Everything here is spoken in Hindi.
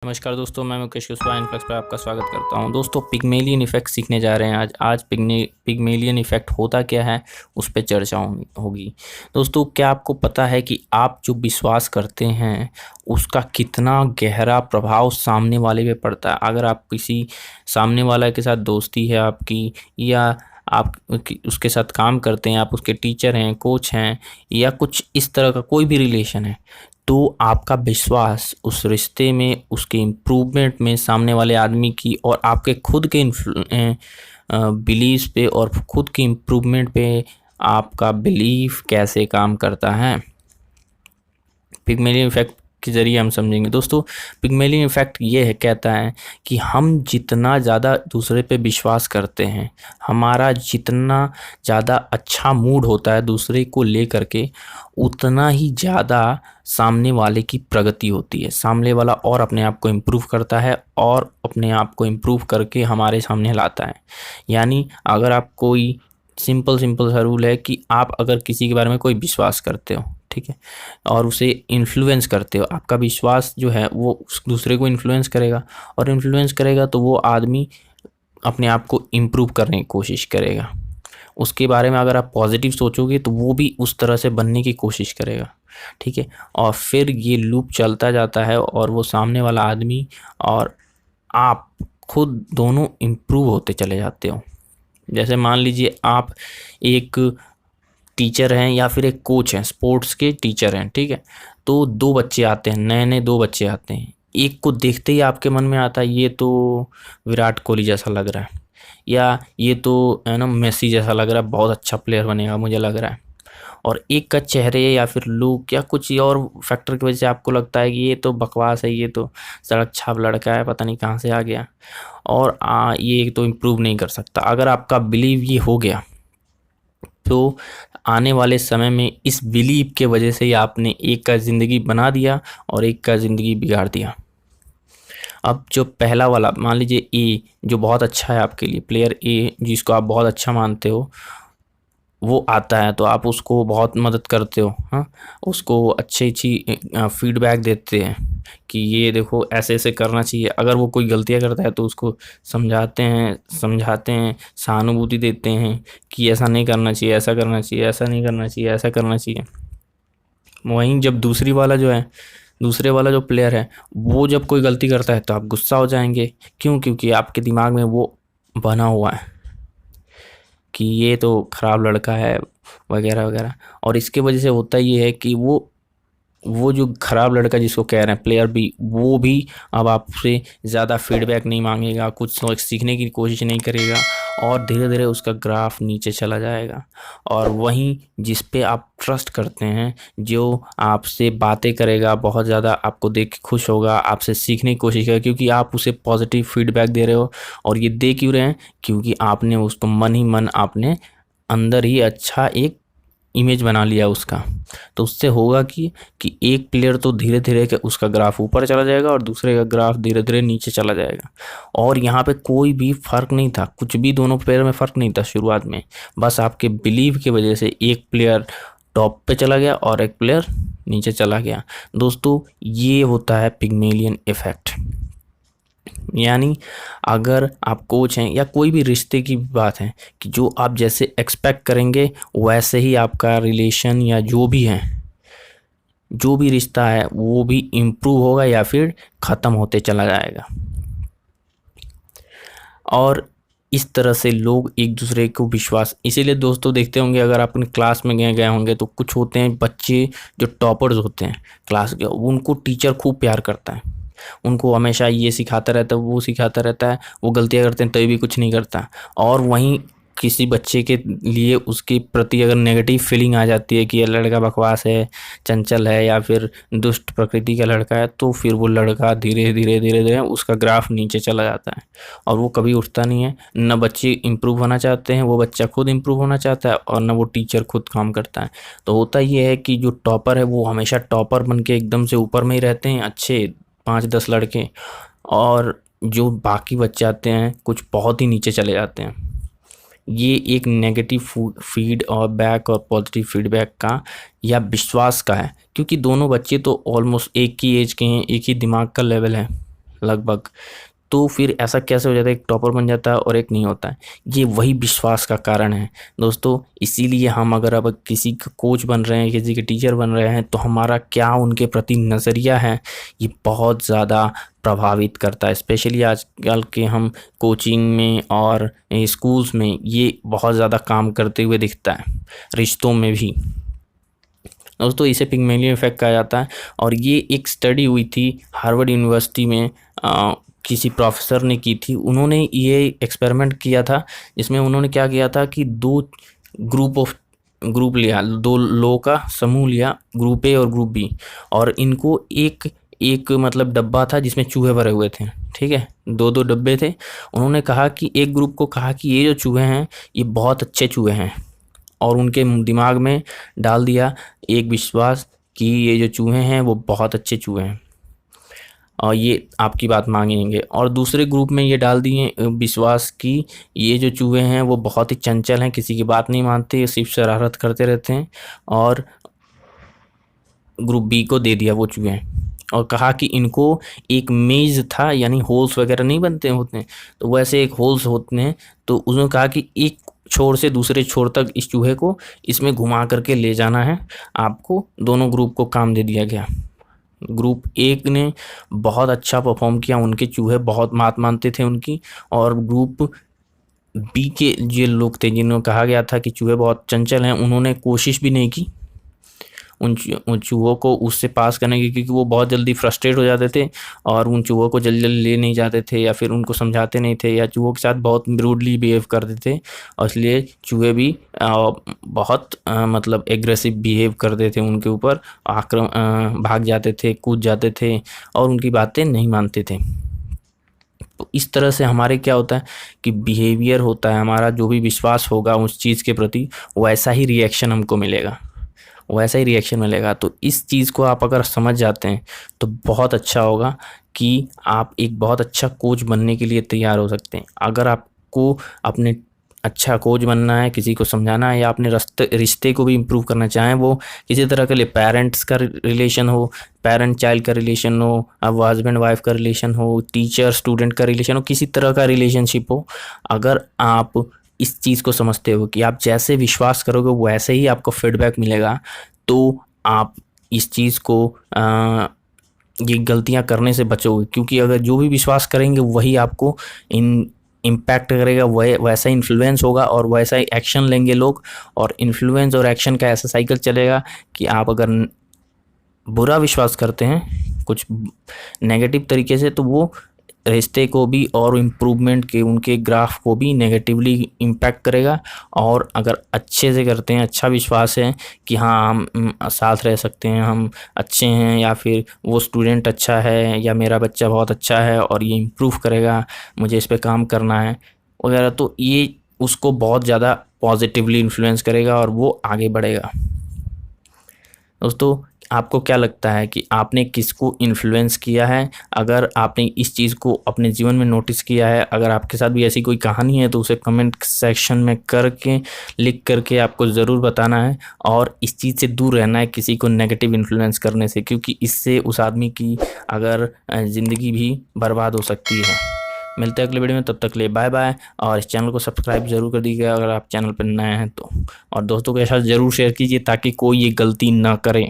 नमस्कार दोस्तों, मैं मुकेश कुशवाहा इनफ्लक्स पर आपका स्वागत करता हूं। दोस्तों, पिग्मेलियन इफेक्ट सीखने जा रहे हैं आज पिग्मेलियन इफेक्ट होता क्या है उस पर चर्चा होगी। दोस्तों, क्या आपको पता है कि आप जो विश्वास करते हैं उसका कितना गहरा प्रभाव सामने वाले पे पड़ता है। अगर आप किसी सामने वाला के साथ दोस्ती है आपकी, या आप उसके साथ काम करते हैं, आप उसके टीचर हैं, कोच हैं, या कुछ इस तरह का कोई भी रिलेशन है, तो आपका विश्वास उस रिश्ते में, उसके इम्प्रूवमेंट में, सामने वाले आदमी की और आपके खुद के बिलीव्स पे और खुद की इम्प्रूवमेंट पे आपका बिलीफ कैसे काम करता है, पिग्मेलियन इफेक्ट के ज़रिए हम समझेंगे। दोस्तों, पिग्मेलियन इफेक्ट ये है, कहता है कि हम जितना ज़्यादा दूसरे पे विश्वास करते हैं, हमारा जितना ज़्यादा अच्छा मूड होता है दूसरे को लेकर के, उतना ही ज़्यादा सामने वाले की प्रगति होती है। सामने वाला और अपने आप को इम्प्रूव करता है और अपने आप को इम्प्रूव करके हमारे सामने लाता है। यानी अगर आप कोई सिंपल सा रूल है कि आप अगर किसी के बारे में कोई विश्वास करते हो, ठीक है, और उसे इन्फ्लुएंस करते हो, आपका विश्वास जो है वो उस दूसरे को इन्फ्लुएंस करेगा, और इन्फ्लुएंस करेगा तो वो आदमी अपने आप को इम्प्रूव करने की कोशिश करेगा। उसके बारे में अगर आप पॉजिटिव सोचोगे तो वो भी उस तरह से बनने की कोशिश करेगा, ठीक है। और फिर ये लूप चलता जाता है और वो सामने वाला आदमी और आप खुद दोनों इम्प्रूव होते चले जाते हो। जैसे मान लीजिए आप एक टीचर हैं या फिर एक कोच हैं, स्पोर्ट्स के टीचर हैं, ठीक है। तो दो बच्चे आते हैं, नए दो बच्चे आते हैं। एक को देखते ही आपके मन में आता है ये तो विराट कोहली जैसा लग रहा है, या ये तो है ना मेसी जैसा लग रहा है, बहुत अच्छा प्लेयर बनेगा मुझे लग रहा है। और एक का चेहरे या फिर लुक या कुछ और फैक्टर की वजह से आपको लगता है कि ये तो बकवास है, ये तो सड़क छाप लड़का है, पता नहीं कहाँ से आ गया, और ये तो इम्प्रूव नहीं कर सकता। अगर आपका बिलीव ये हो गया तो आने वाले समय में इस बिलीव के वजह से ही आपने एक का ज़िंदगी बना दिया और एक का ज़िंदगी बिगाड़ दिया। अब जो पहला वाला, मान लीजिए ए जो बहुत अच्छा है आपके लिए, प्लेयर ए जिसको आप बहुत अच्छा मानते हो, वो आता है तो आप उसको बहुत मदद करते हो, हाँ, उसको अच्छी फीडबैक देते हैं कि ये देखो ऐसे ऐसे करना चाहिए। अगर वो कोई गलतियाँ करता है तो उसको समझाते हैं, सहानुभूति देते हैं कि ऐसा नहीं करना चाहिए, ऐसा करना चाहिए, ऐसा नहीं करना चाहिए, ऐसा करना चाहिए। वहीं जब दूसरे वाला जो प्लेयर है, वो जब कोई गलती करता है तो आप गुस्सा हो जाएंगे। क्यों? क्योंकि आपके दिमाग में वो बना हुआ है कि ये तो खराब लड़का है वगैरह वगैरह। और इसके वजह से होता ये है कि वो जो खराब लड़का जिसको कह रहे हैं प्लेयर भी, वो भी अब आपसे ज़्यादा फीडबैक नहीं मांगेगा, कुछ सीखने की कोशिश नहीं करेगा, और धीरे धीरे उसका ग्राफ नीचे चला जाएगा। और वहीं जिस पे आप ट्रस्ट करते हैं, जो आपसे बातें करेगा, बहुत ज़्यादा आपको देख के खुश होगा, आपसे सीखने की कोशिश करेगा, क्योंकि आप उसे पॉजिटिव फीडबैक दे रहे हो। और ये दे क्यों रहे हैं? क्योंकि आपने उसको मन ही मन आपने अंदर ही अच्छा एक इमेज बना लिया उसका। तो उससे होगा कि एक प्लेयर तो धीरे धीरे के उसका ग्राफ ऊपर चला जाएगा और दूसरे का ग्राफ धीरे धीरे नीचे चला जाएगा। और यहाँ पे कोई भी फ़र्क नहीं था, कुछ भी दोनों प्लेयर में फ़र्क नहीं था शुरुआत में। बस आपके बिलीव की वजह से एक प्लेयर टॉप पे चला गया और एक प्लेयर नीचे चला गया। दोस्तों, ये होता है पिग्मेलियन इफेक्ट। यानी अगर आप कोच हैं या कोई भी रिश्ते की बात है कि जो आप जैसे एक्सपेक्ट करेंगे वैसे ही आपका रिलेशन या जो भी है, जो भी रिश्ता है वो भी इम्प्रूव होगा या फिर ख़त्म होते चला जाएगा। और इस तरह से लोग एक दूसरे को विश्वास, इसीलिए दोस्तों देखते होंगे, अगर आप अपनी क्लास में गए होंगे तो कुछ होते हैं बच्चे जो टॉपर्स होते हैं क्लास के, उनको टीचर खूब प्यार करता है, उनको हमेशा ये सिखाता रहता है, वो सिखाता रहता है, वो गलतियाँ करते हैं तभी भी कुछ नहीं करता। और वहीं किसी बच्चे के लिए उसके प्रति अगर नेगेटिव फीलिंग आ जाती है कि ये लड़का बकवास है, चंचल है, या फिर दुष्ट प्रकृति का लड़का है, तो फिर वो लड़का धीरे धीरे धीरे धीरे उसका ग्राफ नीचे चला जाता है और वो कभी उठता नहीं है। न बच्चे इम्प्रूव होना चाहते हैं, वो बच्चा खुद इम्प्रूव होना चाहता है, और न वो टीचर खुद काम करता है। तो होता ये है कि जो टॉपर है वो हमेशा टॉपर बन के एकदम से ऊपर में ही रहते हैं, अच्छे 5-10 लड़के, और जो बाकी बच्चे आते हैं कुछ बहुत ही नीचे चले जाते हैं। ये एक नेगेटिव फीड और बैक और पॉजिटिव फीडबैक का या विश्वास का है, क्योंकि दोनों बच्चे तो ऑलमोस्ट एक ही एज के हैं, एक ही दिमाग का लेवल है, लगभग, तो फिर ऐसा कैसे हो जाता है, एक टॉपर बन जाता है और एक नहीं होता है। ये वही विश्वास का कारण है दोस्तों। इसीलिए हम अगर अब किसी का कोच बन रहे हैं, किसी के टीचर बन रहे हैं, तो हमारा क्या उनके प्रति नज़रिया है, ये बहुत ज़्यादा प्रभावित करता है। स्पेशली आजकल के हम कोचिंग में और स्कूल्स में ये बहुत ज़्यादा काम करते हुए दिखता है, रिश्तों में भी दोस्तों। इसे पिग्मेलियन इफेक्ट कहा जाता है। और ये एक स्टडी हुई थी हार्वर्ड यूनिवर्सिटी में, किसी प्रोफेसर ने की थी। उन्होंने ये एक्सपेरिमेंट किया था, जिसमें उन्होंने क्या किया था कि ग्रुप लिया, दो लोगों का समूह लिया, ग्रुप ए और ग्रुप बी, और इनको एक एक मतलब डब्बा था जिसमें चूहे भरे हुए थे, ठीक है, दो दो डब्बे थे। उन्होंने कहा कि एक ग्रुप को कहा कि ये जो चूहे हैं ये बहुत अच्छे चूहे हैं, और उनके दिमाग में डाल दिया एक विश्वास कि ये जो चूहे हैं वो बहुत अच्छे चूहे हैं और ये आपकी बात मानेंगे। और दूसरे ग्रुप में ये डाल दिए विश्वास कि ये जो चूहे हैं वो बहुत ही चंचल हैं, किसी की बात नहीं मानते, सिर्फ शरारत करते रहते हैं। और ग्रुप बी को दे दिया वो चूहे, और कहा कि इनको एक मेज था, यानी होल्स वगैरह नहीं बनते होते हैं, तो वैसे एक होल्स होते हैं, तो उसने कहा कि एक छोर से दूसरे छोर तक इस चूहे को इसमें घुमा करके ले जाना है आपको। दोनों ग्रुप को काम दे दिया गया। ग्रुप एक ने बहुत अच्छा परफॉर्म किया, उनके चूहे बहुत बात मानते थे उनकी। और ग्रुप बी के जो लोग थे जिन्होंने कहा गया था कि चूहे बहुत चंचल हैं, उन्होंने कोशिश भी नहीं की उन चूहों को उससे पास करने की, क्योंकि वो बहुत जल्दी फ्रस्ट्रेट हो जाते थे और उन चूहों को जल्दी जल्दी ले नहीं जाते थे, या फिर उनको समझाते नहीं थे, या चूहों के साथ बहुत रूडली बिहेव करते थे। और इसलिए चूहे भी बहुत मतलब एग्रेसिव बिहेव करते थे उनके ऊपर, भाग जाते थे, कूद जाते थे और उनकी बातें नहीं मानते थे। तो इस तरह से हमारे क्या होता है कि बिहेवियर होता है हमारा, जो भी विश्वास होगा उस चीज़ के प्रति, वैसा ही रिएक्शन हमको मिलेगा, वैसा ही रिएक्शन मिलेगा। तो इस चीज़ को आप अगर समझ जाते हैं तो बहुत अच्छा होगा कि आप एक बहुत अच्छा कोच बनने के लिए तैयार हो सकते हैं। अगर आपको अपने अच्छा कोच बनना है, किसी को समझाना है, या अपने रिश्ते को भी इम्प्रूव करना चाहें, वो किसी तरह के लिए पेरेंट्स का रिलेशन हो, पेरेंट चाइल्ड का रिलेशन हो, अब वो हस्बैंड वाइफ का रिलेशन हो, टीचर स्टूडेंट का रिलेशन हो, किसी तरह का रिलेशनशिप हो, अगर आप इस चीज़ को समझते हो कि आप जैसे विश्वास करोगे वैसे ही आपको फीडबैक मिलेगा, तो आप इस चीज़ को ये गलतियां करने से बचोगे। क्योंकि अगर जो भी विश्वास करेंगे वही आपको इम्पैक्ट करेगा, वैसा इन्फ्लुएंस होगा और वैसा ही एक्शन लेंगे लोग, और इन्फ्लुएंस और एक्शन का ऐसा साइकिल चलेगा कि आप अगर बुरा विश्वास करते हैं कुछ नेगेटिव तरीके से, तो वो रिश्ते को भी और इम्प्रूवमेंट के उनके ग्राफ को भी नेगेटिवली इम्पैक्ट करेगा। और अगर अच्छे से करते हैं, अच्छा विश्वास है कि हाँ हम साथ रह सकते हैं, हम अच्छे हैं, या फिर वो स्टूडेंट अच्छा है, या मेरा बच्चा बहुत अच्छा है और ये इम्प्रूव करेगा, मुझे इस पर काम करना है वगैरह, तो ये उसको बहुत ज़्यादा पॉजिटिवली इन्फ्लुएंस करेगा और वो आगे बढ़ेगा। दोस्तों, आपको क्या लगता है कि आपने किसको इन्फ्लुएंस किया है? अगर आपने इस चीज़ को अपने जीवन में नोटिस किया है, अगर आपके साथ भी ऐसी कोई कहानी है, तो उसे कमेंट सेक्शन में लिख करके आपको ज़रूर बताना है। और इस चीज़ से दूर रहना है, किसी को नेगेटिव इन्फ्लुएंस करने से, क्योंकि इससे उस आदमी की अगर ज़िंदगी भी बर्बाद हो सकती है। मिलते हैं अगले वीडियो में, तब तक ले बाय बाय। और इस चैनल को सब्सक्राइब जरूर कर दीजिएगा अगर आप चैनल पर नए हैं तो, और दोस्तों के साथ ज़रूर शेयर कीजिए ताकि कोई ये गलती ना करें।